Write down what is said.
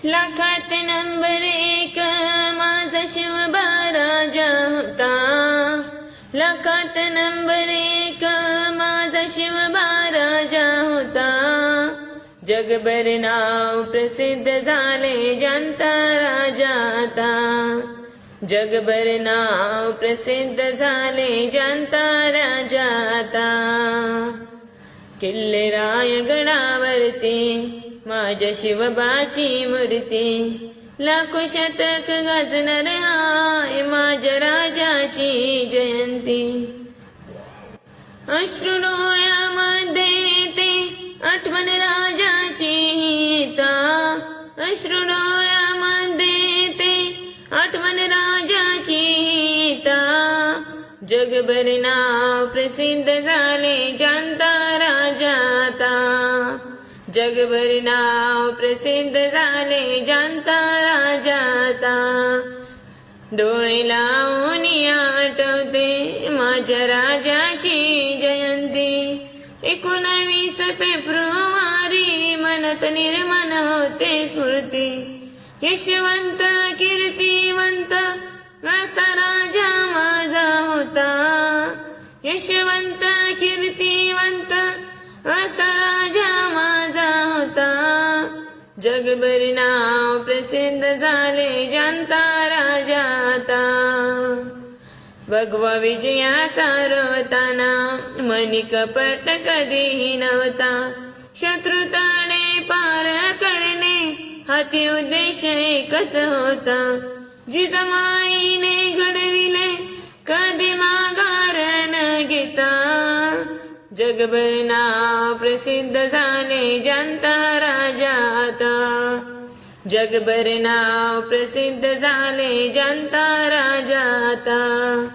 लाखात नंबर एक माझा शिवबा राजा होता. लाखात नंबर एक माझा शिवबा राजा होता. जगभर नाव प्रसिद्ध झाले जनता राजा आता. जगभर नाव प्रसिद्ध झाले जनता राजा आता. किल्ले रायगडावरती माझ्या शिवबाची मूर्ती. लाखो शतक गाजणार हाय माझ्या राजाची जयंती. अश्रू डोळ्यामध्ये ते आठवण राजाची येता. अश्रू डोळ्यामध्ये ते आठवण राजाची येता. जगभर नाव प्रसिद्ध झाले जनता राजा आता. जगभर नाव प्रसिद्ध झाले जनता राजा आता. डोळे लावून आठवते माझ्या राजाची जयंती. 19 फेब्रुवारी मनात निर्माण होते स्फूर्ती. यशवंत कीर्तिवंत असा राजा माझा होता. यशवंत कीर्तिवंत असा राजा माझा होता. जगभर नाव प्रसिद्ध झाले जनता राजा आता. भगवा विजयाचा रोवताना मनी कपट कधीही नव्हता. शत्रू तडे पार करणे हाती उद्देश एकच होता. जिजामाईने घडविले कधी माघार न घेता. जगभर नाव प्रसिद्ध झाले जनता राजा आता. जगभर नाव प्रसिद्ध झाले जनता राजा आता.